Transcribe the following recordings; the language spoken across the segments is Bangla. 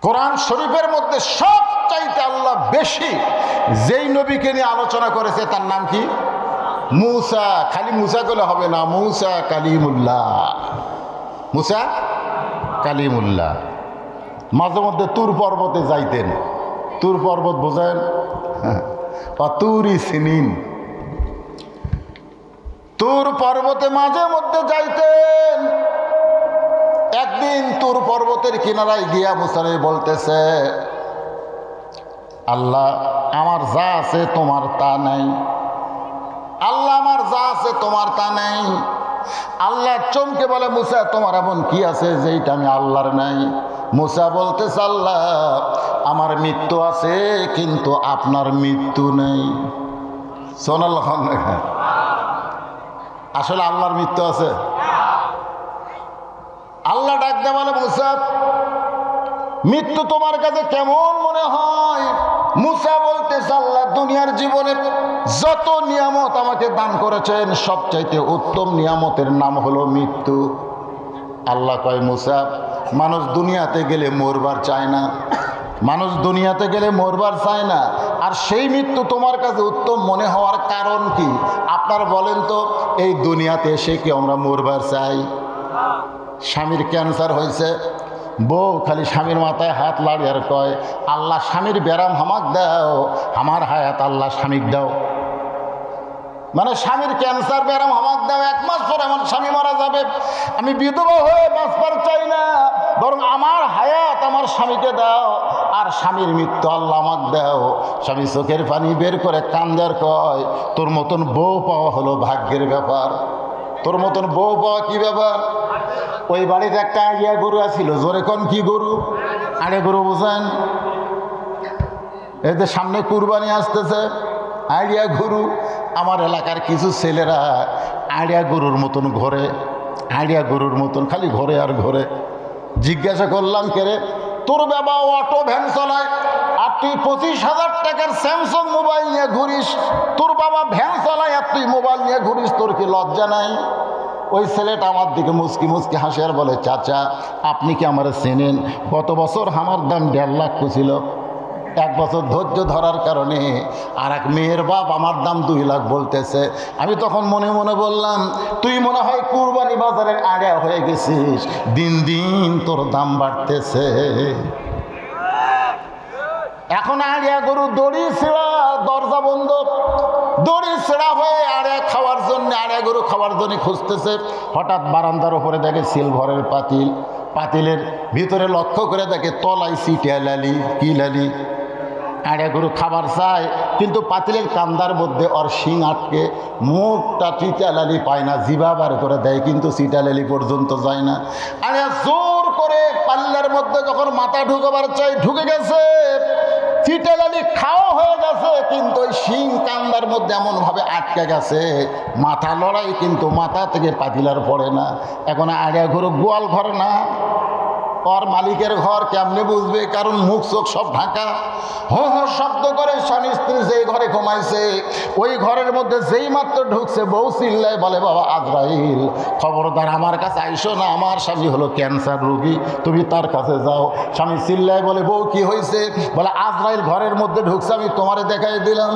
কোরআন শরীফের মধ্যে সবচাইতে আল্লাহ বেশি যেই নবীকে নিয়ে আলোচনা করেছে তার নাম কি? মুসা। খালি মুসা বলে হবে না, মুসা কালিমুল্লাহ, মুসা কালিমুল্লাহ। মাঝে মধ্যে তুর পর্বতে যাইতেন। তুর পর্বত বোঝেন? তুরি সিনিন। তুর পর্বতে মাঝে মধ্যে যাইতেন। একদিন তুর পর্বতের কিনারায় গিয়া মুসা বলতেছে, আল্লাহ আমার যা আছে তোমার তা নাই, আল্লাহ আমার যা আছে তোমার তা নাই। আল্লাহ চমকে বলে, মুসা তোমার এমন কি আছে যেইটা আমি আল্লাহর নাই? মুসা বলতেছে, আল্লাহ আমার মৃত্যু আছে কিন্তু আপনার মৃত্যু নেই। সোনাল্লাহ, আসলে আল্লাহর মৃত্যু আছে? আল্লাহ ডাক দিয়ে বলে, মুসা মৃত্যু তোমার কাছে কেমন মনে হয়? মুসা বলতেছে, আল্লাহ দুনিয়ার জীবনে যত নিয়ামত আমাকে দান করেছেন সবচাইতে উত্তম নিয়ামতের নাম হলো মৃত্যু। আল্লাহ কয়, মুসা মানুষ দুনিয়াতে গেলে মরবার চায় না, মানুষ দুনিয়াতে গেলে মরবার চায় না, আর সেই মৃত্যু তোমার কাছে উত্তম মনে হওয়ার কারণ কি? আপনার বলেন তো, এই দুনিয়াতে এসে কি আমরা মরবার চাই? স্বামীর ক্যান্সার হয়েছে, বউ খালি স্বামীর মাথায় হাত লাড়ি আর কয়, আল্লাহ স্বামীর ব্যারাম হামাক দাও, আমার হায়াত আল্লাহ স্বামীক দাও। মানে স্বামীর ক্যান্সার ব্যারাম হামাক দাও, 1 মাস পরে আমার স্বামী মারা যাবে, আমি বিধবা হয়ে বাঁচবার চাই না, বরং আমার হায়াত আমার স্বামীকে দাও, আর স্বামীর মৃত্যু আল্লাহ আমাক দাও। স্বামী চোখের পানি বের করে কান্দার কয়, তোর মতন বউ পাওয়া হলো ভাগ্যের ব্যাপার। তোর মতন বউ পাওয়া কি ব্যাপার? ওই বাড়িতে একটা আড়িয়া গরু আছিল, জোরে কোন কি গরু? আড়িয়া গরু বোঝেন? এতে সামনে কুরবানি আসতেছে, আড়িয়া গরু। আমার এলাকার কিছু ছেলেরা আড়িয়া গরুর মতন ঘরে, আড়িয়া গরুর মতন খালি ঘরে আর ঘরে। জিজ্ঞাসা করলাম, কেরে তোর বাবা অটো ভ্যান চালায় আর তুই 25,000 টাকার স্যামসাং মোবাইল নিয়ে ঘুরিস? তোর বাবা ভ্যান চালায় আর তুই মোবাইল নিয়ে ঘুরিস, তোর কি লজ্জা নাই? ওই ছেলেটা আমার দিকে মুচকি মুচকি হাসে আর বলে, চাচা আপনি কি আমার চেনেন? গত বছর আমার দাম 1.5 লাখ ছিল। 1 বছর ধৈর্য ধরার কারণে আর এক মেয়ের বাপ আমার দাম 2 লাখ বলতেছে। আমি তখন মনে মনে বললাম, তুই মনে হয় কুরবানি বাজারের আড়িয়া হয়ে গেছিস, দিন দিন তোর দাম বাড়তেছে। এখন আড়িয়া গরু দড়ি ছেঁড়া, দরজা বন্ধ, দড়ি ছেঁড়া হয়ে আড়িয়া খাওয়ার জন্য, আড়িয়া গরু খাওয়ার জন্য খুঁজতেছে। হঠাৎ বারান্দার উপরে দেখে সিলভারের পাতিল, পাতিলের ভিতরে লক্ষ্য করে দেখে তলায় চিটিয়া লালি। কি লালি? আড়িয়া গরু খাবার চায়, কিন্তু পাতিলের কান্দার মধ্যে ওর শিং আটকে, মুখটা চিটিয়া লালি পায় না, জিভা বার করে দেয় কিন্তু চিটিয়া লালি পর্যন্ত যায় না। আড়িয়া জোর করে পাল্লার মধ্যে যখন মাথা ঢুকাবার চাই, ঢুকে গেছে, চিটালালি খাওয়া হয়ে গেছে, কিন্তু ওই শিং কান্দার মধ্যে এমনভাবে আটকে গেছে, মাথা লড়াই কিন্তু মাথা থেকে পাতিলার পড়ে না। এখন আড়িয়া গরু গোয়াল ঘর না, ওর মালিকের ঘর, কেমনে বুঝবে? কারণ মুখ চোখ সব ঢাকা। হো হো শব্দ করে স্বামী স্ত্রী যেই ঘরে ঘুমাইছে, ওই ঘরের মধ্যে যেই মাত্র ঢুকছে, বউ চিল্লায় বলে, বাবা আজরাইল খবরদার আমার কাছে আইসো না, আমার স্বামী হলো ক্যান্সার রোগী, তুমি তার কাছে যাও। স্বামী চিল্লায় বলে, বউ কি হয়েছে? বলে আজরাইল ঘরের মধ্যে ঢুকছে, আমি তোমারে দেখাই দিলাম।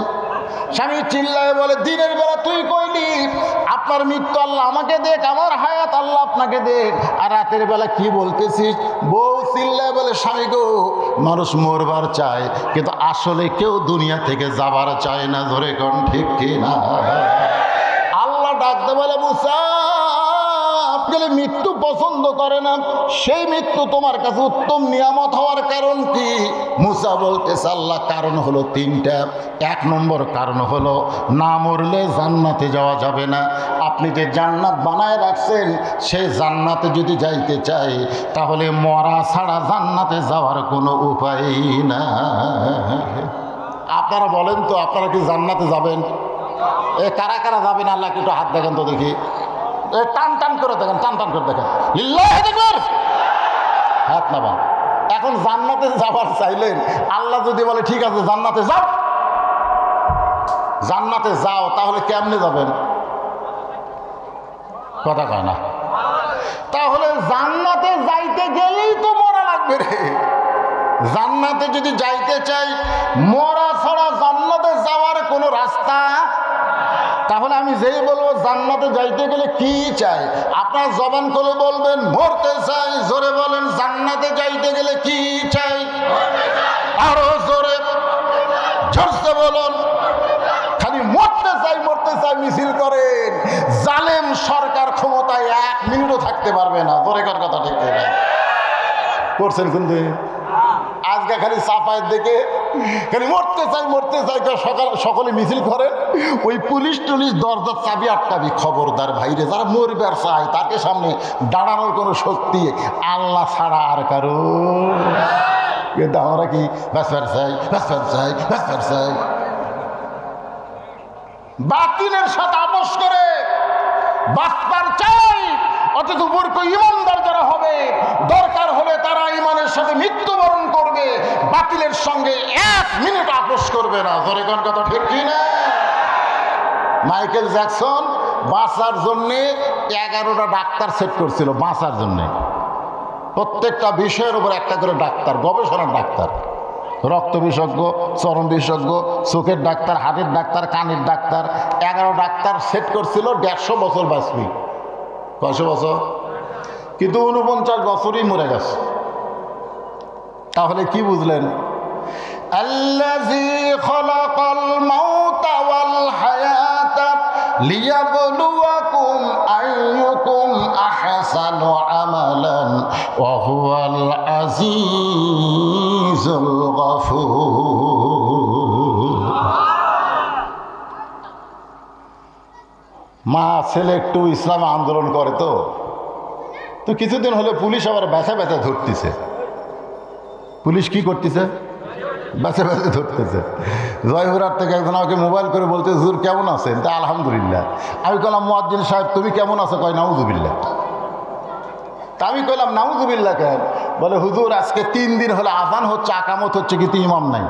স্বামী চিল্লায় বলে, দিনের বেলা তুই কইলি আপনার মৃত্যু আল্লাহ আমাকে দেখ, আমার হায়াত আল্লাহ আপনাকে দেখ, আর রাতের বেলা কি বলতেছিস? বউ চিল্লায় বলে, স্বামী গো, মানুষ মরবার চায় কিন্তু আসলে কেউ দুনিয়া থেকে যাবার চায় না, ধরে কোন ঠিক কি না? আল্লাহ ডাকতে বলে, মুসা আপনি মৃত্যু পছন্দ করে না, সেই মৃত্যু তোমার কাছে উত্তম নিয়ামত হওয়ার কারণ কি? মুসা বলতেছে, আল্লাহ কারণ হলো 3টা। 1 নম্বর কারণ হলো, না মরলে জান্নাতে যাওয়া যাবে না। আপনি যে জান্নাত বানায় রাখছেন, সেই জান্নাতে যদি যাইতে চাই তাহলে মরা ছাড়া জান্নাতে যাওয়ার কোনো উপায় না। আপনারা বলেন তো, আপনারা কি জান্নাতে যাবেন? এ কারা কারা যাবেন? আল্লাহকে একটু হাত দেখেন তো দেখি, টান টান করে দেখেন, টান টান করে দেখেন, হাত নামান। এখন জান্নাতে যাবার চাইলেন, আল্লাহ যদি বলে ঠিক আছে জান্নাতে যাও, জান্নাতে যাও, তাহলে কেমনে যাবেন? কথা কয় না। তাহলে জান্নাতে যাইতে গেলেই তো মরা লাগবে রে। জান্নাতে যদি যাইতে চাই, মরা ছাড়া জান্নাতে যাওয়ার কোনো রাস্তা। তাহলে আমি যেই বলবো জান্নাতে যাইতে গেলে কি চাই, আপনার জবান করে বলবেন মরতে চাই। জোরে বলেন জান্নাতে যাইতে গেলে কি চাই, আরো জোরে জোরসে বলুন। খালি মরতে চাই মিছিল করেন, জালেম সরকার ক্ষমতায় 1 মিনিটও থাকতে পারবে না। জোরে কর কথা ঠিক না করছেন কিন্তু আজকে খালি চাপায়ের দেখে খালি মরতে চাই সকলে মিছিল করেন। ওই পুলিশ টুলিশ দরজার চাবি আটকাবি। খবরদার ভাইরে, যারা মরবে আর চায় তাকে সামনে দাঁড়ানোর কোনো শক্তি আল্লাহ ছাড়া আর কারো। কিন্তু আমরা কি ব্যাসবার চাই বাতিলের সাথে আপোষ করে বাঁচবার চাই। অথচ মূর্খ ইমানদার যারা হবে, দরকার হলে তারা ইমানের সাথে মৃত্যুবরণ করবে, বাতিলের সঙ্গে 1 মিনিট আপোষ করবে না। ধরে কোন কথা ঠিক কি না? মাইকেল জ্যাকসন বাঁচার জন্যে 11টা ডাক্তার সেট করছিল, বাঁচার জন্যে। প্রত্যেকটা বিষয়ের উপর একটা করে ডাক্তার, গবেষণার ডাক্তার, রক্ত বিশেষজ্ঞ, চরম বিশেষজ্ঞ, চোখের ডাক্তার, হাতের ডাক্তার, কানের ডাক্তার। 11 ডাক্তার সেট করছিল 150 বছর বাঁচবি। কয়শো বছর? কিন্তু 49 বছরই মরে গেছে। তাহলে কি বুঝলেন? আল্লাযী খালাকাল মাউতা ওয়াল হায়াতা লিয়াবলুয়াকুম আইয়ুকুম আহসানু আমালান ওয়া হুয়াল আজিজুল গফুর। মা ছেলে একটু ইসলাম আন্দোলন করে তো কিছুদিন হলে পুলিশ আবার ব্যথা ধরতেছে। পুলিশ কি করতেছে? ব্যথা ধরতেছে। জয়পুরহাট থেকে একজন আমাকে মোবাইল করে বলতে, হুজুর কেমন আছেন? তা আলহামদুলিল্লাহ। আমি কইলাম মুয়াজ্জিন সাহেব তুমি কেমন আছো? কয় নাউজুবিল্লাহ। তা আমি কইলাম নাউজুবিল্লাহ কেন? বলে হুজুর আজকে 3 দিন হলে আজান হচ্ছে, আকামত হচ্ছে, কিন্তু ইমাম নাই।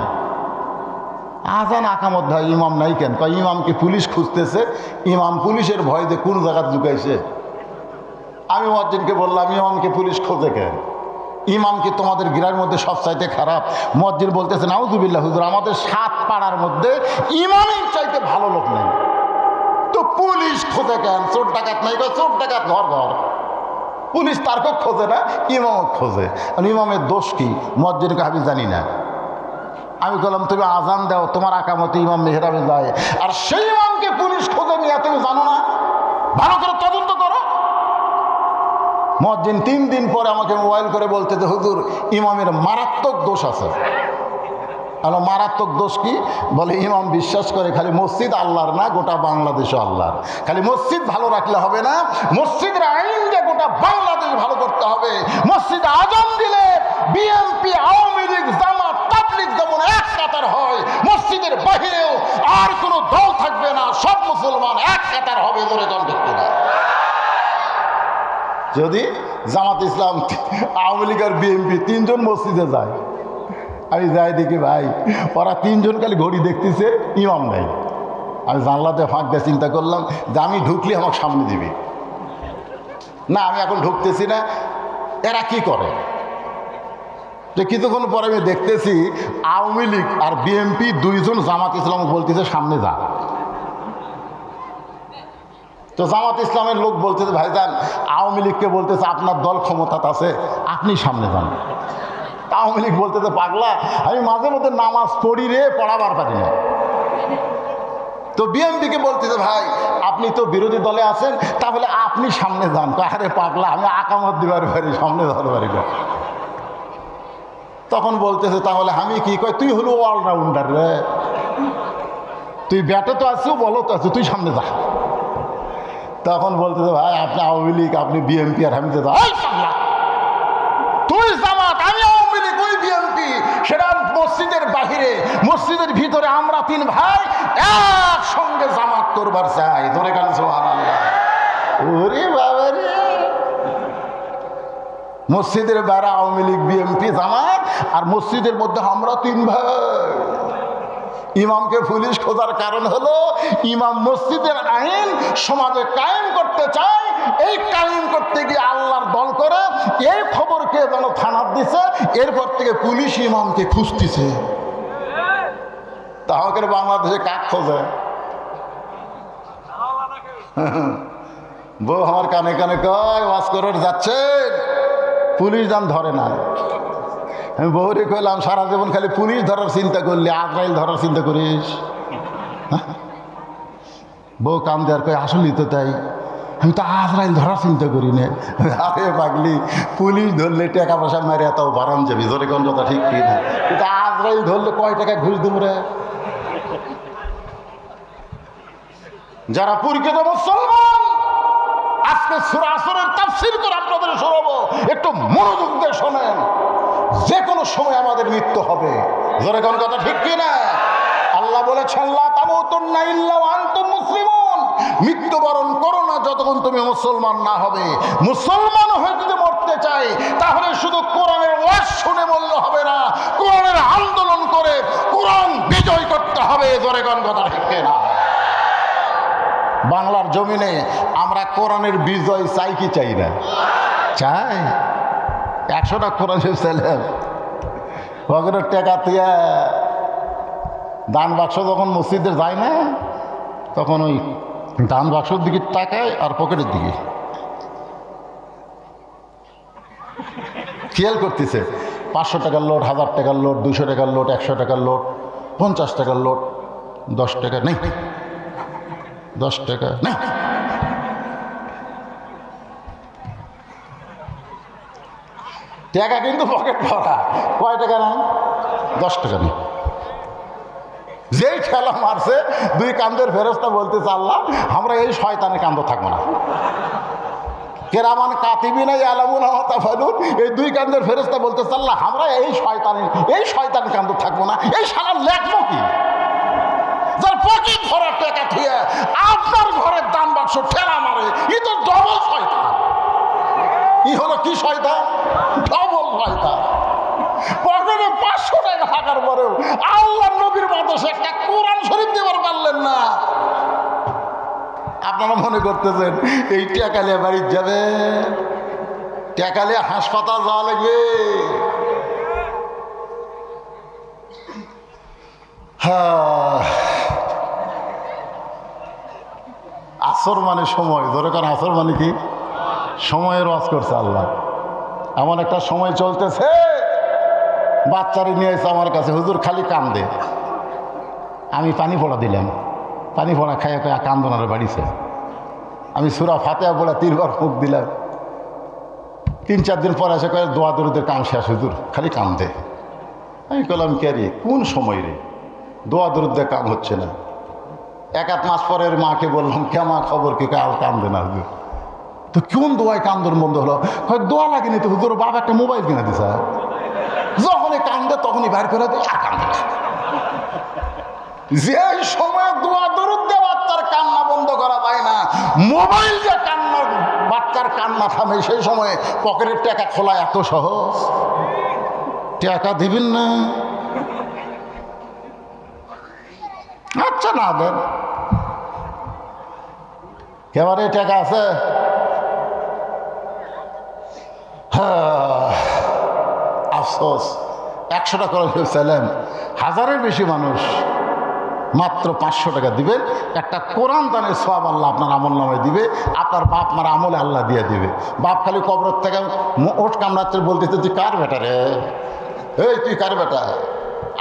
আজান আকামত ভাই, ইমাম নাই কেন? কয় ইমামকে পুলিশ খুঁজতেছে, ইমাম পুলিশের ভয় যে কোন জায়গা ঢুকাইছে। আমি মুয়াজ্জিনকে বললাম ইমামকে পুলিশ খোঁজে কেন? ইমাম কি তোমাদের গিরার মধ্যে সবচাইতে খারাপ? মুয়াজ্জিন বলতেছে নাউজুবিল্লাহ হুজুর, আমাদের 7 পাড়ার মধ্যে ইমামের চাইতে ভালো লোক নেই, তো পুলিশ খোঁজে কেন? চোর ডাকাত নাই? চোর ডাকাত ঘর ঘর, পুলিশ তার খোঁজে না, ইমামও খোঁজে। ইমামের দোষ কি? মুয়াজ্জিনকে আমি জানি না। আমি বললাম তুমি আজান দাও, তোমার আকামতে ইমাম মেহরাবে যায়, আর সেই ইমামকে পুলিশ খোঁজে নিয়ে তুমি জানো না? ভালো করে তদন্ত করো। মুয়াজ্জিন 3 দিন পরে আমাকে মোবাইল করে বলতে যে হুজুর ইমামের মারাত্মক দোষ আছে। আলো মারাত্মক দোষ কি? বলে ইমাম বিশ্বাস করে খালি মসজিদ আল্লাহর না, গোটা বাংলাদেশও আল্লাহর। খালি মসজিদ ভালো রাখলে হবে না, মসজিদের আইন যে গোটা বাংলাদেশ ভালো করতে হবে। মসজিদ আজান দিলে বিএনপি, আওয়ামী লীগ, জামাত, তাবলীগ যেমন এক কাতার হয়, মসজিদের বাহিরেও আর কোনো দল থাকবে না, সব মুসলমান এক কাতার হবে। ধরে কোন ঠিক না? যদি জামাত ইসলাম, আওয়ামী লীগ আর বিএনপি 3 জন মসজিদে যায়, আমি যাই দেখি ভাই ওরা 3 জন খালি ঘড়ি দেখতেছে, ইমাম নাই। আমি জানলাতে ফাঁক দিয়ে চিন্তা করলাম যে আমি ঢুকলে আমাকে সামনে দিবি না, আমি এখন ঢুকতেছি না। এরা কি করে? তো কিছুক্ষণ পরে আমি দেখতেছি আওয়ামী লীগ আর বিএনপি 2 জন জামাত ইসলাম বলতেছে সামনে যা। তো জামাত ইসলামের লোক বলতেছে ভাইজান, আওয়ামী লীগকে বলতেছে আপনার দল ক্ষমতাত আছে, আপনি সামনে যান। আওয়ামী লীগ বলতেছে পাগলা, আমি মাঝে মধ্যে নামাজ পড়ি রে, পড়াবার পারি না। তো বিএনপিকে বলতেছে ভাই আপনি তো বিরোধী দলে আছেন, তাহলে আপনি সামনে যান। আরে পাগলা, আমি আকামত দিবার পারি, সামনে যাওয়ার পারি না। তখন বলতেছে তাহলে আমি কি? কয় তুই হলো অলরাউন্ডার রে, তুই ব্যাটে তো আছিস, বলো তো আছিস, তুই সামনে যা। তখন বলতেছে ভাই আপনি আওয়ামী লীগ, আপনি বিএনপি, আর আমি তো তুই জামাত, আমি আওয়ামী লীগ, ওই বিএনপি। সেটা মসজিদের বাহিরে, মসজিদের ভিতরে আমরা 3 ভাই একসঙ্গে জামাত করবার চাই। ধরে গেল সুবহানাল্লাহ। ওরে বাবা রে, মসজিদের বাইরে আওয়ামী লীগ, বিএনপি, জামাত, আর মসজিদের মধ্যে আমরা 3 ভাই। ইমামকে পুলিশ খোঁজার কারণ হলো ইমাম মসজিদের আইন সমাজে কায়েম করতে চায়। এই কায়েম করতে গিয়ে আল্লাহর দল করে এই খবরকে যেন থানার দিছে, এরপর থেকে পুলিশ ইমামকে খুঁজতেছে। তাহলে বাংলাদেশে কাক খোঁজে? বউ আমার কানে কানে কয় ওয়াজ করার যাচ্ছেন, পুলিশ যান ধরে না। আমি বউরে কইলাম সারা জীবন খালি পুলিশ ধরার চিন্তা করলি, আজরাইল ধরার চিন্তা করিস? বউ কাম দেওয়ার কই আসলেই তো তাই, আমি তো আজরাইল ধরার চিন্তা করি না। আরে পাগলি, পুলিশ ধরলে টাকা পয়সা মারে এত বারান যাবি, ধরে কোন কথা ঠিক কি না, কিন্তু আজরাইল ধরলে কয় টাকা ঘুষ দিব রে? যারা প্রকৃত মুসলমান, আজকে সূরা আসরের তাফসীর করে আপনাদের শোনাবো, একটু মনোযোগ দিয়ে শোনেন। যে কোনো সময় আমাদের মৃত্যু হবে, জোরে কোন কথা ঠিক কি না? আল্লাহ বলেছেন লা তামুতুন্না ইল্লা ওয়া আনতুম মুসলিমুন, মৃত্যুবরণ করো না যতক্ষণ তুমি মুসলমান না হবে। মুসলমান হয়ে যদি মরতে চাই তাহলে শুধু কোরআনের ওয়াজ শুনে মরলে হবে না, কোরআনের আন্দোলন করে কোরআন বিজয় করতে হবে। জোরে কোন কথা ঠিক কি না? বাংলার জমিনে আমরা কোরআনের বিজয় চাই কি চাই না? চাই। 100টা কোরআন ছেলে ভগরের টেকা তুইয়া দান বাক্স যখন মসজিদে যায় না, তখন ওই দান বাক্সর দিকে তাকায় আর পকেটের দিকে খেয়াল করতেছে। 500 টাকার লোট, 1000 টাকার লোট, 200 টাকার লোট, 100 টাকার লোট, 50 টাকার লোট, 10 টাকা নেই, 10 টাকা নেই। টাকা কিন্তু পকেট ভরা, কয় টাকা নাই? 10 টাকা নেই। যেই ঠেলা মারছে, দুই কান্দের ফেরেশতা বলতেছে আল্লাহ আমরা এই শয়তানের কান্দ থাকবো না। কেরামান কাতিবিনা ইয়ালামুনা মা তাফালুন, এই দুই কান্দের ফেরেশতা বলতেছে আল্লাহ আমরা এই শয়তানের কান্দ থাকবো না। এই শালা লেখবো কি? যার পকেট ভরা টাকা থুয়ে আপনার ঘরের দান বাক্স ঠেলা মারে, ই তো ডবল শয়তান। ই হলো কি শয়তান? ডবল শয়তান। পকেটে 500 টাকা থাকার পরেও আল্লাহ নবীর বাতাসে একটা কোরআন শরীফ দেবার পারলেন না। আপনারা মনে করতেছেন এই টাকা নিয়ে বাড়ি যাবে, টাকা নিয়ে হাসপাতাল যাওয়া লাগবে? হ্যাঁ, আসর মানে সময়, ধরে কারণ আসর মানে কি? সময়ের ওয়াজ করছে আল্লাহ। এমন একটা সময় চলতেছে, বাচ্চারে নিয়ে এসে আমার কাছে, হুজুর খালি কান্দে। আমি পানি পড়া দিলাম, পানি পড়া খাইয়া খাইয়া কান্দনারে বাড়িছে। আমি সূরা ফাতিহা পড়া 3 বার ফুঁক দিলাম। 3-4 দিন পরে এসে কয়ে দোয়া দরুদের কাম শেষ, হুজুর খালি কান্দে। আমি বললাম কে রে, কোন সময় রে, দোয়া দরুদের কাম হচ্ছে না। 1-1 মাস পরের মাকে বললাম কে মা খবর কি? কাল কান্দে না হুজুর। তো কোন দোয়ায় কান্দন বন্ধ হলো? দোয়া লাগেনি তো হুজুর, বাবা একটা মোবাইল কিনে দিছে। যখনই কান্দে তখনই বাইর করে দেয়, আর কান্দে না। যে সময় দোয়া দরুদ দিয়ে বাচ্চার কান্না বন্ধ করা যায় না, মোবাইল যে কান্নার বাচ্চার কান্না থামে, সেই সময় পকেটের টাকা খোলা এত সহজ? টাকা দিবেন না? আচ্ছা না দেন, এবারে টাকা আছে? আফসোস, 100 টাকা করে চাইলেন, 1000-এর বেশি মানুষ মাত্র 500 টাকা দিবেন। একটা কোরআন দানের সওয়াব আল্লাহ আপনার আমল নামে দিবে, আপনার বাপ মার আমলে আল্লাহ দিয়ে দিবে। বাপ খালি কবর থেকে ওট কামড়াচ্ছে, বলতেছে তুই কার বেটা রে? এই তুই কার বেটা?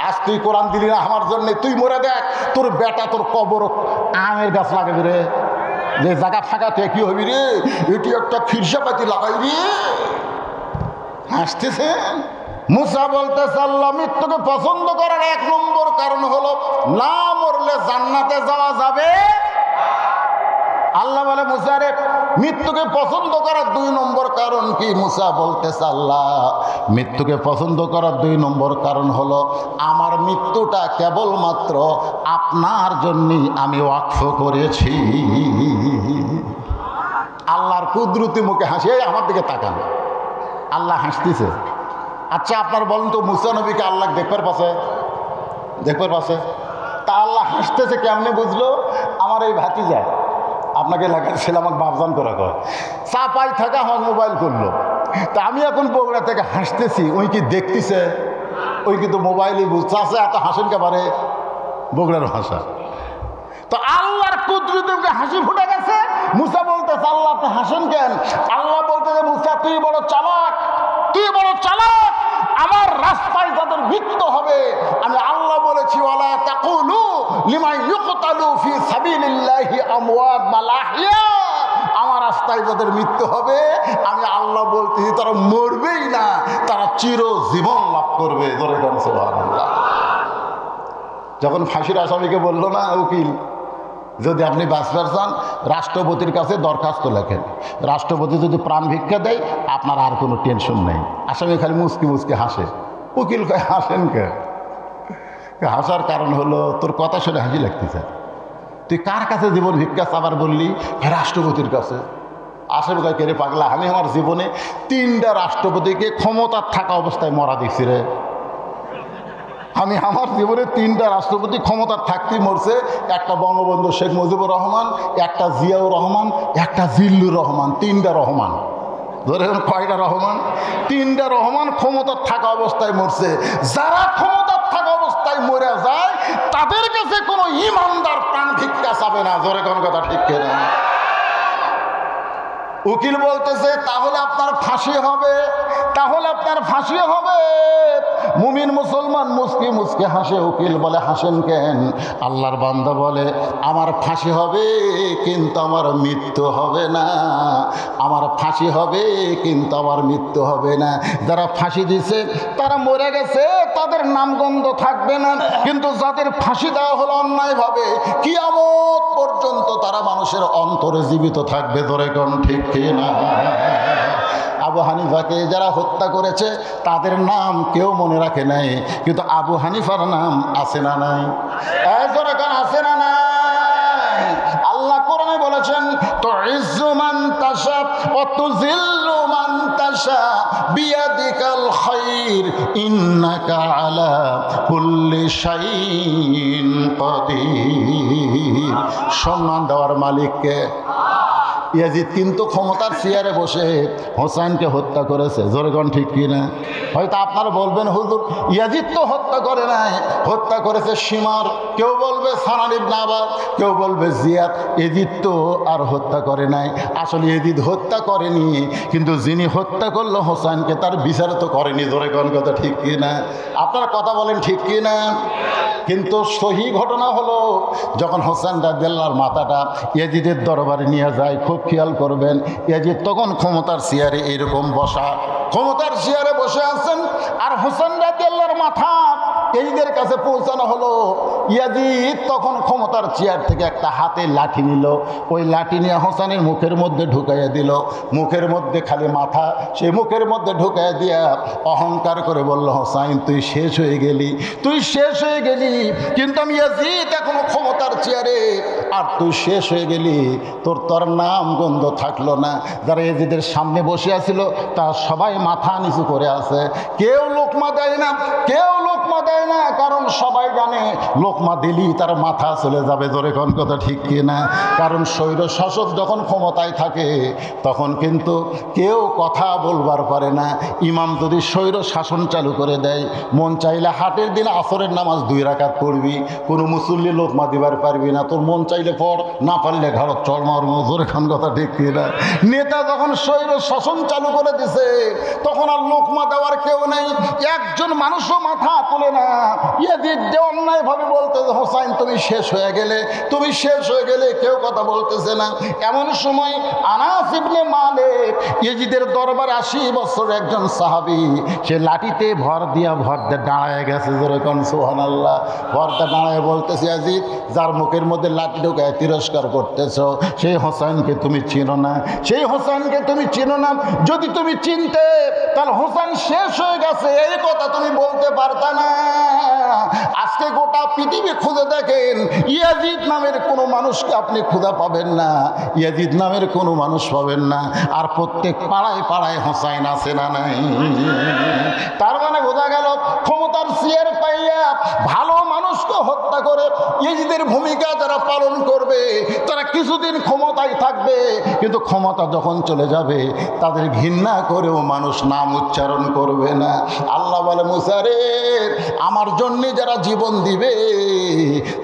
আজ তুই কোরআন দিলি না আমার জন্য, তুই মরে দেখ তোর বেটা তোর কবর আমের গাছ লাগাবি রে। যে জায়গা ফাঁকা তুই কি হবি রে? এটি একটা খিরসাপাতি লাগাইবি। হাসতেছেন? মুসা বলতেছে আল্লাহ মৃত্যুকে পছন্দ করার 1 নম্বর কারণ হলো না মরলে জান্নাতে যাওয়া যাবে। আল্লাহ বলে মুসা রে মৃত্যুকে পছন্দ করার 2 নম্বর কারণ কি? মুসা বলতেছে আল্লাহ মৃত্যুকে পছন্দ করার 2 নম্বর কারণ হলো আমার মৃত্যুটা কেবলমাত্র আপনার জন্যই আমি ওয়াকফ করেছি। আল্লাহর কুদরতি মুখে হাসি, আমার দিকে তাকান, আল্লাহ হাসতেছে। আচ্ছা আপনার বলেন তো মুসা নবীকে আল্লাহ দেখবার পাশে তা আল্লাহ হাসতেছে কেমনে বুঝলো? আমার এই ভাতিজা আপনাকে এলাকার ছেলে আমাকে বাবজান করা কয়, চাপাই থাকা আমার মোবাইল করলো। তা আমি এখন বগুড়া থেকে হাসতেছি, ওই কি দেখতেছে? ওই কিন্তু মোবাইলই বুঝতে আছে। এত হাসেন কে পারে? বগুড়ার ভাষা। তো আল্লাহর কুদরতে হাসি ফুটে গেছে। মুসা বলতেছে আল্লাহ আপনি হাসেন কেন? আল্লাহ বলতেছে মুসা তুই বড় চালাক, তুই বড় চালাক। আমার রাস্তায় যাদের মৃত্যু হবে আমি আল্লাহ বলেছি ওয়ালা তাকুলু লিমান ইউকতালু ফি সাবিলিল্লাহি আমওয়াত বাল আহইয়া। আমার রাস্তায় যাদের মৃত্যু হবে আমি আল্লাহ বলতেছি তারা মরবেই না, তারা চিরজীবন লাভ করবে। ধরে গান সুবহানাল্লাহ। যখন ফাঁসির আসামিকে বলল না উকিল, যদি আপনি বাঁচবার চান রাষ্ট্রপতির কাছে দরখাস্ত লেখেন, রাষ্ট্রপতি যদি প্রাণ ভিক্ষা দেয় আপনার আর কোনো টেনশন নেই। আসামি খালি মুচকি মুচকি হাসে। উকিল কয় হাসেন কে? হাসার কারণ হলো তোর কথা শুনে হাসি লাগতেছে। তুই কার কাছে জীবন ভিক্ষা চাবার বললি? রাষ্ট্রপতির কাছে। আসামি কয় কে রে পাগলা, আমি আমার জীবনে 3টা রাষ্ট্রপতিকে ক্ষমতার থাকা অবস্থায় মরা দিচ্ছি রে। আমি আমার জীবনে 3টা রাষ্ট্রপতি ক্ষমতার থাকতেই মরছে। একটা বঙ্গবন্ধু শেখ মুজিবুর রহমান, একটা জিয়াউর রহমান, একটা জিল্লুর রহমান। 3টা রহমান। ধরে কয়টা রহমান? 3টা রহমান ক্ষমতার থাকা অবস্থায় মরছে। যারা ক্ষমতার থাকা অবস্থায় মরে যায় তাদের কাছে কোনো ইমানদার প্রাণ ভিক্ষা চাবে না। ধরে কোন কথা ঠিক কেনা? উকিল বলতেছে তাহলে আপনার ফাঁসি হবে, তাহলে আপনার ফাঁসি হবে। মুমিন মুসলমান মুচকি মুচকি হাসে। উকিল বলে হাসেন কেন? আল্লাহর বান্দা বলে আমার ফাঁসি হবে কিন্তু আমার মৃত্যু হবে না। আমার ফাঁসি হবে কিন্তু আমার মৃত্যু হবে না। যারা ফাঁসি দিছে তারা মরে গেছে, তাদের নামগন্ধ থাকবে না। কিন্তু যাদের ফাঁসি দেওয়া হলো অন্যায়ভাবে কিয়ামত পর্যন্ত তারা মানুষের অন্তরে জীবিত থাকবে। ধরে কোন ঠিক কিনা? আবু হানিফাকে যারা হত্যা করেছে তাদের নাম কেউ মনে রাখে নাই, কিন্তু আবু হানিফার নাম আছে না নাই? আছে না নাই? আল্লাহ কোরআনে বলেছেন তুইজ্জু মান তাশা ওয়া তুযিল্লু মান তাশা বিয়াদিকাল খায়র ইন্নাকা আলা কুল্লি শাইইন কাদির। সম্মান দেওয়ার মালিককে। ইয়াজিদ কিন্তু ক্ষমতার চেয়ারে বসে হোসাইনকে হত্যা করেছে। জোরেগণ ঠিক কিনা? হয়তো আপনারা বলবেন হুজুর ইয়াজিদ তো হত্যা করে নাই, হত্যা করেছে সীমার। কেউ বলবে সানান ইবনে আবাদ, কেউ বলবে জিয়াদ। ইয়াজিদ তো আর হত্যা করে নাই। আসলে ইয়াজিদ হত্যা করেনি, কিন্তু যিনি হত্যা করলো হোসাইনকে তার বিচার তো করেনি। জোরেগণ কথা ঠিক কিনা? আপনারা কথা বলেন ঠিক কিনা? কিন্তু সহি ঘটনা হলো যখন হোসেন রাদিয়াল্লাহর মাথাটা ইয়াজিদের দরবারে নিয়ে যায়, খুব খেয়াল করবেন, ইয়াজিদ তখন ক্ষমতার চেয়ারে এরকম বসা, ক্ষমতার চেয়ারে বসে আছেন। আর হোসেন রাদিয়াল্লাহর মাথা ইয়াজিদের কাছে পৌঁছানো হলো। ইয়াজিদ তখন ক্ষমতার চেয়ার থেকে একটা হাতে লাঠি নিল, ওই লাঠি নিয়ে হোসেনের মুখের মধ্যে ঢুকাইয়া দিল। মুখের মধ্যে খালি মাথা, সেই মুখের মধ্যে ঢুকাইয়া দিয়া অহংকার করে বলল হোসাইন তুই শেষ হয়ে গেলি, তুই শেষ হয়ে গেলি। কিন্তু আমি ইয়াজিদ এখনো ক্ষমতার চেয়ারে, আর তুই শেষ হয়ে গেলি, তোর নাম গন্ধ থাকলো না। যারা ইয়াজিদের সামনে বসে আছিল তারা সবাই মাথা নিচু করে আছে। কেউ লোকমা দেয় না, কেউ লোকমা দেয় না, কারণ সবাই জানে লোকমা দিলি তার মাথা চলে যাবে। ধরে কোন কথা ঠিক কিনা? কারণ স্বৈর শাসক যখন ক্ষমতায় থাকে তখন কিন্তু কেউ কথা বলবার পারে না। ইমাম যদি স্বৈর শাসন চালু করে দেয়, মন চাইলে হাটের দিন আসরের নামাজ 2 রাকাত পড়বি, কোনো মুসল্লি লোকমা দিবার পারবি না। তোর মন চাইলে পড়, না পারলে ঘরত চড় মার। জোরে খান কথা ঠিক কিনা? নেতা যখন স্বৈর শাসন চালু করে দিছে তখন আর লোকমা দেওয়ার কেউ নেই, একজন মানুষও মাথা তোলে না। ইয়াজিদ যে অন্যায়ভাবে বলতে হোসাইন তুমি শেষ হয়ে গেলে, তুমি শেষ হয়ে গেলে, কেউ কথা বলতেছে না। এমন সময় আনাস ইবনে মালিক ইয়াজিদের দরবারে 80 বছর একজন সাহাবী, সে লাঠিতে ভর দিয়ে দাঁড়ায় গেছে। জোরে কোন সুবহানাল্লাহ। ভরটা দাঁড়ায় বলতেছে ইয়াজিদ যার মুখের মধ্যে লাঠি ঢোকায় তিরস্কার করতেছ সেই হোসাইনকে তুমি চিনো না, সেই হোসাইনকে তুমি চিনো না। যদি তুমি চিনতে তাহলে হোসাইন শেষ হয়ে গেছে এই কথা তুমি বলতে পারতা না। আজকে গোটা পৃথিবী খুঁজে দেখেন, ইয়াজিদ নামের কোনো মানুষকে আপনি খুঁজে পাবেন না, ইয়াজিদ নামের কোনো মানুষ পাবেন না। আর প্রত্যেক পাড়ায় পাড়ায় হোসাইন আছে না নাই? তার মানে বোঝা গেল ক্ষমতার চেয়ার পাইয়া ভালো মানুষকে হত্যা করে এদের ভূমিকা যারা পালন করবে তারা কিছুদিন ক্ষমতায় থাকবে, কিন্তু ক্ষমতা যখন চলে যাবে তাদের ঘৃণা করেও মানুষ নাম উচ্চারণ করবে না। আল্লাহ বলে, মুসা রে, আমার জন্যে যারা জীবন দিবে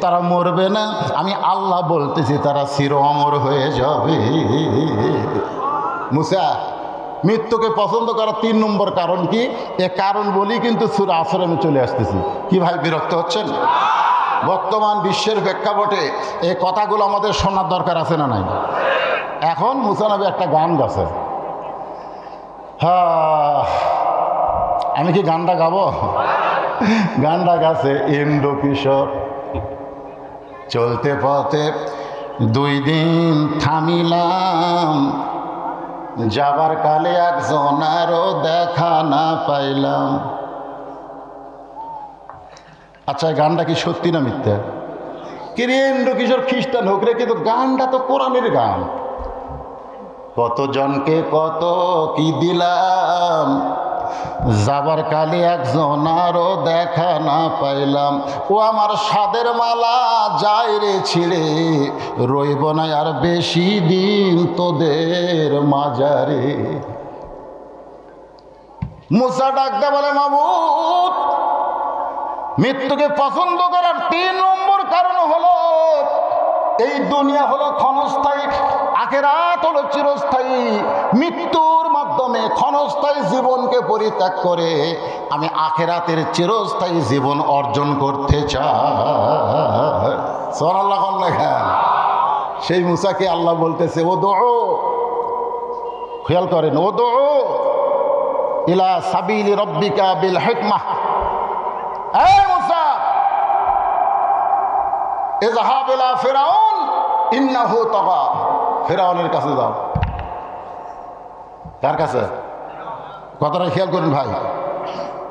তারা মরবে না, আমি আল্লাহ বলতেছি তারা চির অমর হয়ে যাবে। মুসা মৃত্যুকে পছন্দ করার 3 নম্বর কারণ কি? এ কারণ বলি কিন্তু সূরা আসরে আমি চলে আসতেছি। কি ভাই বিরক্ত হচ্ছেন? বর্তমান বিশ্বের প্রেক্ষাপটে এই কথাগুলো আমাদের শোনার দরকার আছে না নাই? এখন মুসা নবী একটা গান গাছে, হ্যাঁ আমি কি গানটা গাবো? গানটা গাছে ইন্দ্র কিশোর, চলতে পথে 2 দিন থামিলাম, যাবার কালে একজনারও দেখা না পাইলাম। আচ্ছা গানটা কি সত্যি না মিথ্যা? কিরেন্দ্র কিশোর খ্রিস্টান হোক রে, কিন্তু গানটা তো কোরআনের গান। কতজনকে কত কি দিলাম, যাবার কালে একজনারও দেখা না পাইলাম। ও আমার সাদের মালা যায় রে ছিঁড়ে, রইব না আর বেশি দিন তোদের মাজারে। মুসা ডাকতে বলে, মাবুদ, মৃত্যুকে পছন্দ করার 3 নম্বর কারণ হলো এই দুনিয়া হলো ক্ষণস্থায়ী, আখিরাত হলো চিরস্থায়ী। মৃত্যুর মাধ্যমে ক্ষণস্থায়ী জীবনকে পরিত্যাগ করে আমি আখিরাতের চিরস্থায়ী জীবন অর্জন করতে চাই। সুবহানাল্লাহ লেখা। সেই মুসাকে আল্লাহ বলতেছে, ও দো, খেয়াল করেন, ও দো ইলা সাবিলি রব্বিকা বিল হিকমাহ। এই মুসা, ইযহাব ইলা ফিরাউন ইন্নাহু তাগা। ফিরাউনের কাছে যাও। কার কাছে? কথাটা খেয়াল করুন ভাই,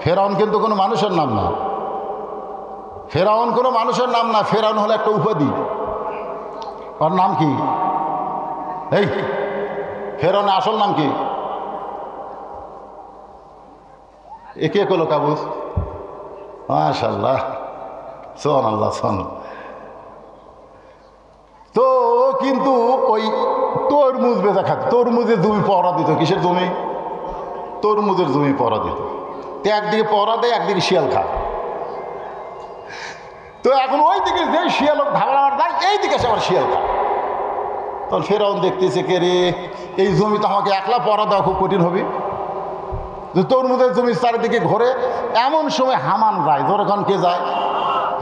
ফেরাউন কিন্তু কোনো মানুষের নাম না। ফেরাউন কোনো মানুষের নাম না, ফেরাউন হলো একটা উপাধি। ওর নাম কি? এই ফেরাউনের আসল নাম কি? একে কলো কাবুস। মাশাআল্লাহ, সুবহানাল্লাহ, সুবহানাল্লাহ। তো কিন্তু ওই তরমুজ বেচা খাত, তরমুজের জমি পহরা দিত। কিসের জমি? তরমুজের জমি পহরা দিত। তো একদিকে পহরা দেয়, একদিকে শিয়াল খায়। তো এখন ওই দিকে যে শিয়াল ধাবড়া মার দেয়, এই দিকে সে আবার শিয়াল খায়। তখন ফেরাউন দেখতেছে, কে রে, এই জমি তো আমাকে একলা পহরা দেওয়া খুব কঠিন হবে। তরমুজের জমি চারিদিকে ঘোরে। এমন সময় হামান যায়। যখন কে যায়?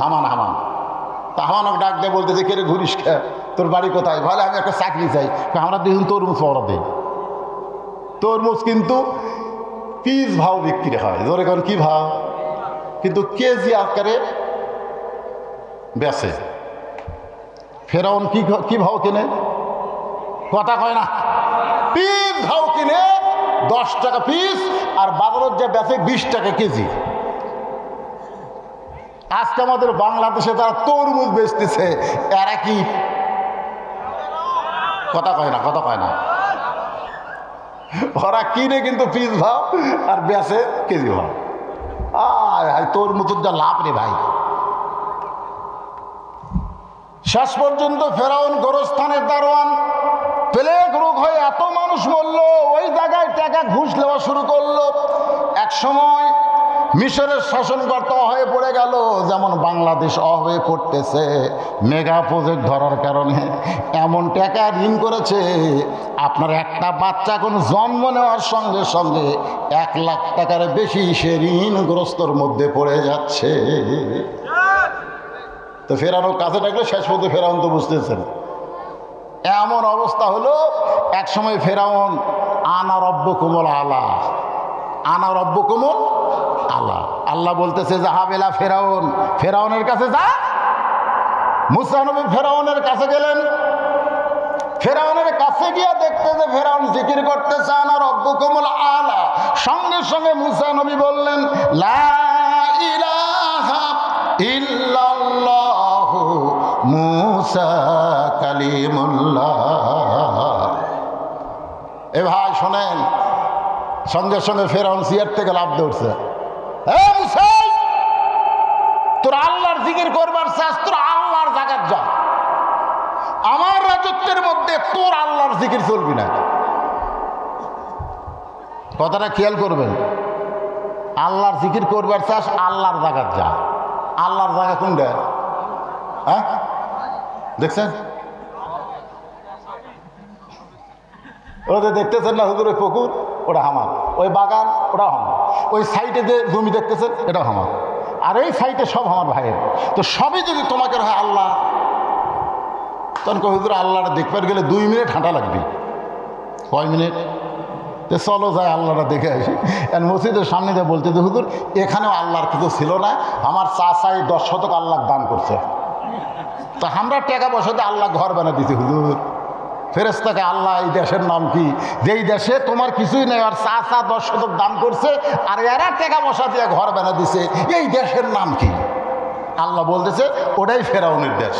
হামান। হামান তা হামানক ডাক দিয়ে বলতেছে, কে রে ঘুরিস খা, তোর বাড়ি কোথায়? বলে আমি একটা চাকরি চাই। আমরা দেখুন তরমুজ পহরা দিই। তরমুজ কিন্তু পিস ভাও বিক্রি হয়। ধরে এখন কি ভাও? কিন্তু কেজি আকারে বেচে। ফেরাউন কি ভাও কিনে? কথা কয় না, পিস ভাও কিনে 10 টাকা পিস, আর বাজারের যে বেচে 20 টাকা কেজি। আজকে আমাদের বাংলাদেশে যারা তরমুজ বেচতেছে এরা কি? কথা কয় না, কথা কয় না। ওরা কিনে কিন্তু পিস ভাও আর বেচে কেজি ভাও। তরমুজের যা লাভ রে ভাই। শেষ পর্যন্ত ফেরাউন গোরস্থানের দারোয়ান, প্লেগ রোগ হয়ে এত মানুষ মরল, ওই জায়গায় টাকা ঘুষ নেওয়া শুরু করলো। এক সময় মিশরের শাসনকর্তা হয়ে পড়ে গেল, যেমন বাংলাদেশ হয়ে পড়তেছে মেগা প্রজেক্ট ধরার কারণে। এমন টাকা ঋণ করেছে, আপনার একটা বাচ্চা কোন জন্ম নেওয়ার সঙ্গে সঙ্গে 1 লাখ টাকার বেশি সে ঋণগ্রস্তর মধ্যে পড়ে যাচ্ছে। তো ফেরাউনের কাছে ডাকলে শেষ পর্যন্ত ফেরাউন তো বুঝতেছেন এমন অবস্থা হলো। এক সময় ফেরাউন আনা রব্বুকুমুল আলা, আনা রব্বুকুমুল আলা, আল্লাহ বলতেছে যাহাবেলা ফেরাউন, ফেরাউনের কাছে যা। মুসা নবী ফেরাউনের কাছে গেলেন। ফেরাউনের কাছে গিয়ে দেখতে যে ফেরাউন জিকির করতেছে আনা রব্বুকুমুল আলা। সঙ্গে সঙ্গে মুসা নবী বললেন, লা ইলাহা ইল্লাল্লাহু মুসা কালিমুল্লাহ। এ ভাই শোনেন, সঙ্গে সঙ্গে ফেরাউন চেয়ার থেকে লাফ দৌড়ছে। তোর আল্লাহর জিকির করবার চাস তোর আল্লাহর জায়গায় যা। আমার রাজত্বের মধ্যে তোর আল্লাহর জিকির চলবি না। কথাটা খেয়াল করবেন। আল্লাহর জিকির করবার চাস আল্লাহর জায়গায় যা। আল্লাহর জায়গা কোনটা? হ্যাঁ দেখছেন? ওরা যে দেখতেছেন না হুজুর, ওই পুকুর ওটা আমার, ওই বাগান ওটা আমার, ওই সাইডে যে জমি দেখতেছেন এটাও আমার, আর এই সাইডে সব আমার ভাইয়ের। তো সবই যদি তোমাকে হয় আল্লাহ, তখন হুজুর আল্লাহটা দেখবার গেলে 2 মিনিট হাঁটা লাগবে। কয় মিনিট? তো চলো যাই আল্লাহটা দেখে আসি। আর মসজিদের সামনে যে বলতে যে হুজুর এখানেও আল্লাহর কিছু ছিল না, আমার চাচাই 10 শতক আল্লাহ দান করছে, তা আমরা টাকা পয়সাতে আল্লাহ ঘর বানা দিতে। হুজুর ফেরেশতাকে আল্লাহ এই দেশের নাম কি, যেই দেশে তোমার কিছুই নেই আর চাচা 10 শতক দান করছে আর এরা টাকা পয়সা দিয়ে ঘর বানা দিছে, এই দেশের নাম কি? আল্লাহ বলতেছে ওটাই ফেরাউনের দেশ,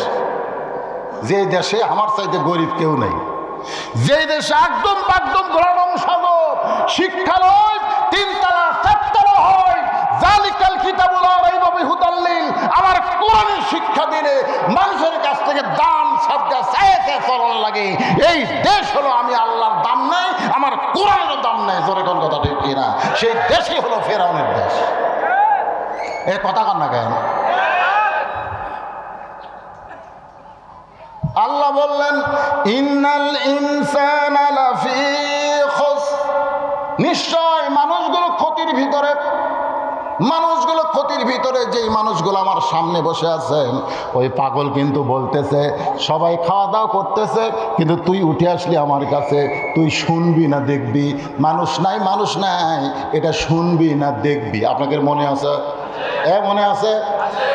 যে দেশে আমার চাইতে গরিব কেউ নেই, যে দেশে একদম ঘোড়া বংশাবল শিক্ষালয় 3 তলা 4 তলা হয়, জালিকাল কিতাবুল লা রাইবা ফিহি হুদাল্লিল, আমার কোরআনের শিক্ষা দিলে মানুষের কাছ থেকে দান সাদকা চাইতে চলন লাগে, এই দেশ হলো আমি আল্লাহর দাম নাই, আমার কোরআনেরও দাম নাই। জোরে কোন কথা ঠিক কিনা? সেই দেশই হলো ফেরাউনের দেশ। এ কথা কন না কেন? আল্লাহ বললেন ইন্নাল ইনসানা লাফি খুসর, নিশ্চয় মানুষগুলো ক্ষতির ভিতরে। মানুষগুলো ক্ষতির ভিতরে। যেই মানুষগুলো আমার সামনে বসে আছেন ওই পাগল কিন্তু বলতেছে সবাই খাওয়া দাওয়া করতেছে, কিন্তু তুই উঠে আসলি আমার কাছে, তুই শুনবি না দেখবি, মানুষ নাই এটা শুনবি না দেখবি। আপনাদের মনে আছে? মনে আছে?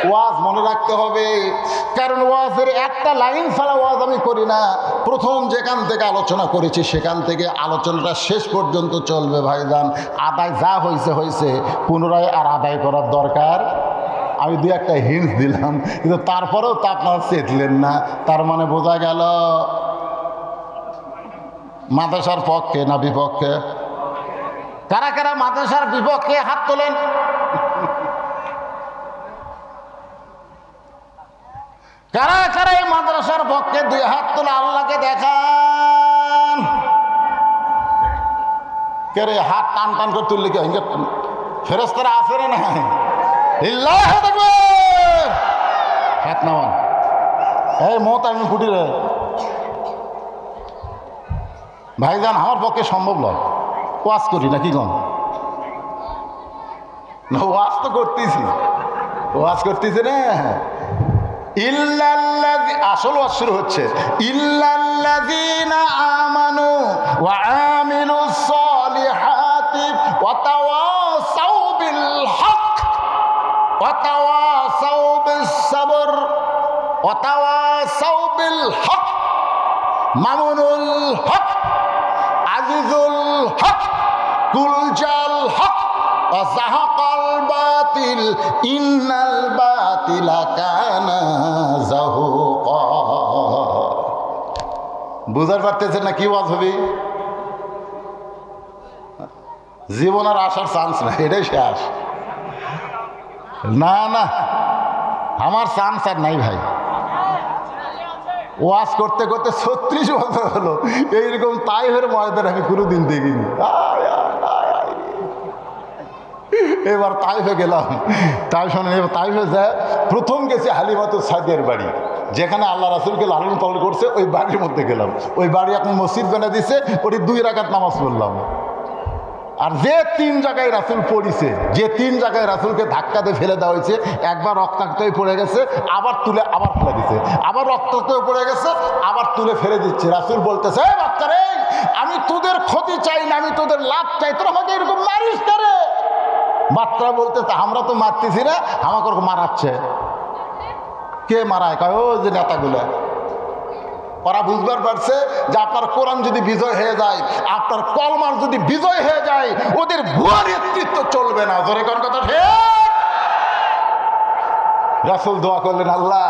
ওয়াজ মনে রাখতে হবে, কারণ ওয়াজের একটা লাইন ছাড়া ওয়াজ আমি করি না। প্রথম যেখান থেকে আলোচনা করেছি সেখান থেকে আলোচনাটা শেষ পর্যন্ত চলবে ভাইজান। আদায় যা হয়েছে পুনরায় আর আদায় করার দরকার। আমি 2-1টা হিন্ট দিলাম, কিন্তু তারপরেও তা আপনারা চেতলেন না। তার মানে বোঝা গেল মাদ্রাসার পক্ষে না বিপক্ষে? কারা কারা মাদ্রাসার বিপক্ষে হাত তোলেন? কারা কারা এই মাদ্রাসার পক্ষে 2 হাত তোলে আল্লাহকে দেখান। কে রে হাত টান টান করে তুললে কি ফেরেশতারা আছে রে? না লিল্লাহি তাকবীর। হাত নামান। এই মত আমি ফুটি রে ভাইজান, আমার পক্ষে সম্ভব নয়। ওয়াজ করি না কি কম? না ওয়াজ তো করতেছি, ওয়াজ করতেছি না। ইল্লাল্লাযী, আসল ওয়াজ শুরু হচ্ছে ইল্লাল্লাযীনা আমানু ওয়া আমিলুস সালিহাতি ওয়া তাওয়াসাউ বিল হক ওয়া তাওয়াসাউ বিস সাবর ওয়া তাওয়াসাউ বিল হক। মামুনুল হক, আজিজুল হক, কুলজাল হক, ওয়াজাহাকাল বাতিল, ইন্নাল বাতিলা কানা যাহুকা। বুঝার পারতেছেন না কি ওয়াজ হবে? জীবন আর আসার চান্স না, এটাই শেষ। না না, আমার চান্স আর নাই ভাই। ওয়াজ করতে করতে 36 বছর হলো, এইরকম তাইফের ময়দান আমি কোনোদিন দেখিনি। এবার তাইফে গেলাম। তাইফে যায় প্রথম গেছি হালিমাতুস সাদিয়ার বাড়ি, যেখানে আল্লাহ রাসূলকে লালন পালন করছে, ওই বাড়ির মধ্যে গেলাম। ওই বাড়ি এখন মসজিদ বানা দিছে, ওটি 2 রাকাত নামাজ পড়লাম। আর যে 3 জায়গায় রাসূল পড়িছে, যে 3 জায়গায় রাসূলকে ধাক্কা দিয়ে ফেলে দেওয়া হয়েছে, একবার রক্তাক্ত হয়ে পড়ে গেছে, আবার তুলে আবার ফেলে দিচ্ছে, আবার রক্তাক্ত হয়ে পড়ে গেছে, আবার তুলে ফেলে দিচ্ছে। রাসূল বলতেছে বাচ্চারে, আমি তোদের ক্ষতি চাই না, আমি তোদের লাভ চাই, তোরা আমাকে এরকম মারিস করে। বাচ্চারা বলতেছে আমরা তো মারতেছি না, আমাকে মারাচ্ছে। কে মারায়? কয় ও যে নেতাগুলো। ওরা বুঝবার পারছে যে আপনার কোরআন যদি বিজয় হয়ে যায়, আপনার কলমার যদি বিজয় হয়ে যায়, ওদের ভুয়া নেতৃত্ব চলবে না। জোরে কোন কথা ঠিক? রাসূল দোয়া করলেন, আল্লাহ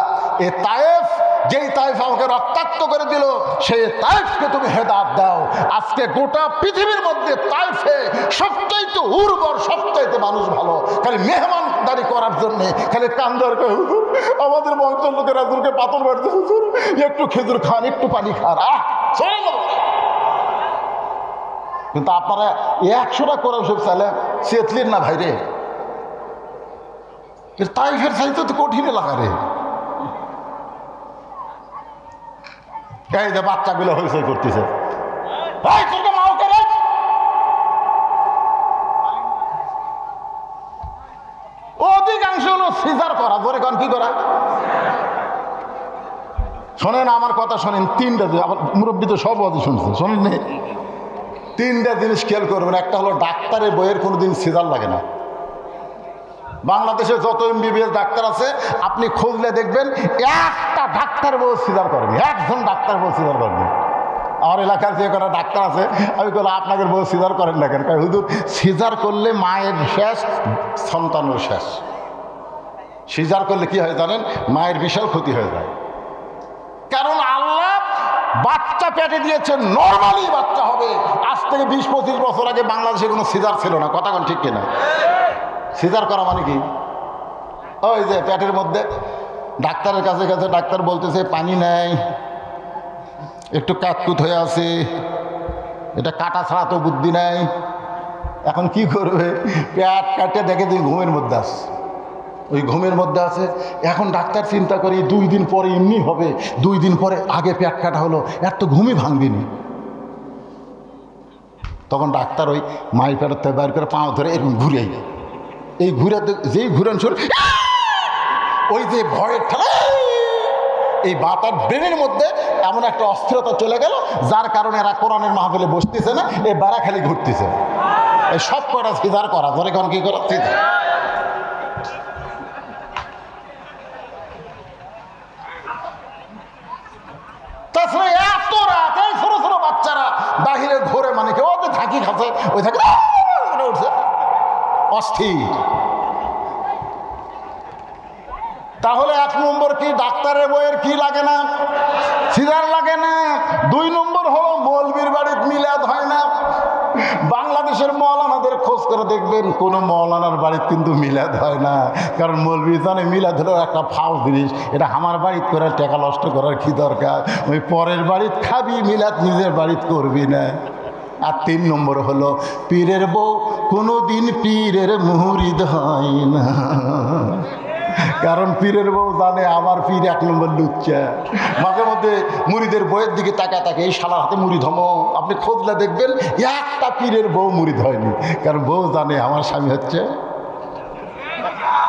এ তায়েফ, যেই তায়েফ আমাকে রক্তাক্ত করে দিল, সেই তায়েফকে তুমি হেদায়েত দাও। আজকে গোটা পৃথিবীর মধ্যে তায়েফে সবচাইতে উর্বর, সবচাইতে মানুষ ভালো, খালি মেহমান হকদারি করার জন্যে খালি কান্দর করে, হুজুর আমাদের বংশের লোকের একজনকে পাথর মারছে, হুজুর একটু খেজুর খান, একটু পানি খান। চলে গেল। কিন্তু আপনারা 100টা কোরআন শরীফ চাইলে চেতলেন না ভাইরে। তাইফের চাইতে তো কঠিন এলাকা রে। এই যে বাচ্চাগুলো হইচই করতেছে, অধিকাংশ হলো সিজার করা। ধরে কন কি করা? শোনেন আমার কথা শোনেন, 3টা আমার মুরব্বী তো সব অধি শুনছে, শোনেন নি? 3টা জিনিস খেয়াল করবেন। একটা হলো ডাক্তারের বইয়ের কোনোদিন সিজার লাগে না। বাংলাদেশে যত MBBS ডাক্তার আছে আপনি খুঁজলে দেখবেন একটা ডাক্তার বউ সিজার করেনি, একজন ডাক্তার বউ সিজার করেনি। আমার এলাকার যে কটা ডাক্তার আছে আমি বললাম আপনাদের বউ সিজার করেন না কেন? হুজুর সিজার করলে মায়ের শেষ, সন্তানের শেষ। সিজার করলে কি হয় জানেন? মায়ের বিশাল ক্ষতি হয়ে যায়। কারণ আল্লাহ বাচ্চা পেটে দিয়েছে, নর্মালি বাচ্চা হবে। আজ থেকে 20-25 বছর আগে বাংলাদেশে কোনো সিজার ছিল না, কথা কোন ঠিক কিনা? সিজার করা মানে কি? ওই যে পেটের মধ্যে ডাক্তারের কাছে কাছে ডাক্তার বলতেছে পানি নেই, একটু কাতকুত হয়ে আছে, এটা কাটা ছাড়া তো বুদ্ধি নাই। এখন কি করবে? পেট কাটে দেখে যে ঘুমের মধ্যে আছে, ওই ঘুমের মধ্যে আছে। এখন ডাক্তার চিন্তা করি 2 দিন পরে এমনি হবে, 2 দিন পরে আগে পেট কাটা হলো, এত ঘুমই ভাঙবিনি। তখন ডাক্তার ওই মায়ের পেটে বাইর করে পাও ধরে এরকম ঘুরে, এই ঘুরাতে যেই ঘুরান শুরু, ওই যে ভয়ের ঠেলা, এই বাতার ব্রেনের মধ্যে এমন একটা অস্থিরতা চলে গেল, যার কারণে এরা কোরআনের মাহফিলে বসতেছে না, এই বেড়া খালি ঘুরতেছে। এই সব কটা সিজার করা। ধরে কোন কি করা? সিজার। তাছাড়া এত রাত এই ছোট ছোট বাচ্চারা বাহিরে ঘোরে, মানে কেউ ওদের থাকি খাচ্ছে, ওই থাকে উঠছে অস্থির। তাহলে 1 নম্বর কি? ডাক্তারের বইয়ের কি লাগে না? সিজার লাগে না। 2 নম্বর হলো মৌলবীর বাড়িতে মিলাদ হয় না। বাংলাদেশের মৌলানাদের খোঁজ করে দেখবেন কোনো মৌলানার বাড়িতে কিন্তু মিলাদ হয় না। কারণ মৌলবী জানে মিলাদ হলো একটা ফাউল জিনিস, এটা আমার বাড়িতে করে টাকা নষ্ট করার কি দরকার? ওই পরের বাড়িতে খাবি, মিলাদ নিজের বাড়িতে করবি না। আর 3 নম্বর হলো পীরের বউ কোনোদিন পীরের মুরিদ হয় না। কারণ পীরের বউ জানে আমার পীর 1 নম্বর লুচ্চা। মাঝে মধ্যে মুরিদের বইয়ের দিকে তাকায় এই শালার হাতে মুরিদ হমো। আপনি খোঁজলে দেখবেন একটা পীরের বউ মুরিদ হয়নি, কারণ বউ জানে আমার স্বামী হচ্ছে।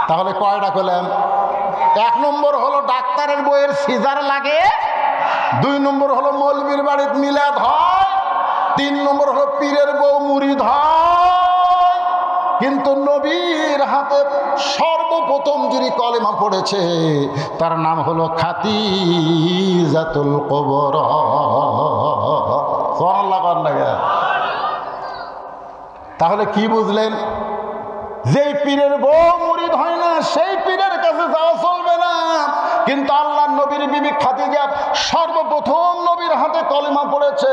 তাহলে কয়টা করলাম? 1 নম্বর হলো ডাক্তারের বইয়ের সিজার লাগে, 2 নম্বর হলো মৌলবীর বাড়িতে মিলাদ হয়, 3 নম্বর হলো পীরের বউ মুরিদ হয়। কিন্তু নবীর হাতে সর্বপ্রথম যিনি কলেমা পড়েছে তার নাম হলো খাদিজাতুল কুবরা। সুবহানাল্লাহ। তাহলে কি বুঝলেন? যেই পীরের বউ মুরিদ হয় না সেই পীরের কাছে যাওয়া চলবে না। কিন্তু আল্লাহর নবীর বিবি খাদিজা সর্বপ্রথম নবীর হাতে কলেমা পড়েছে।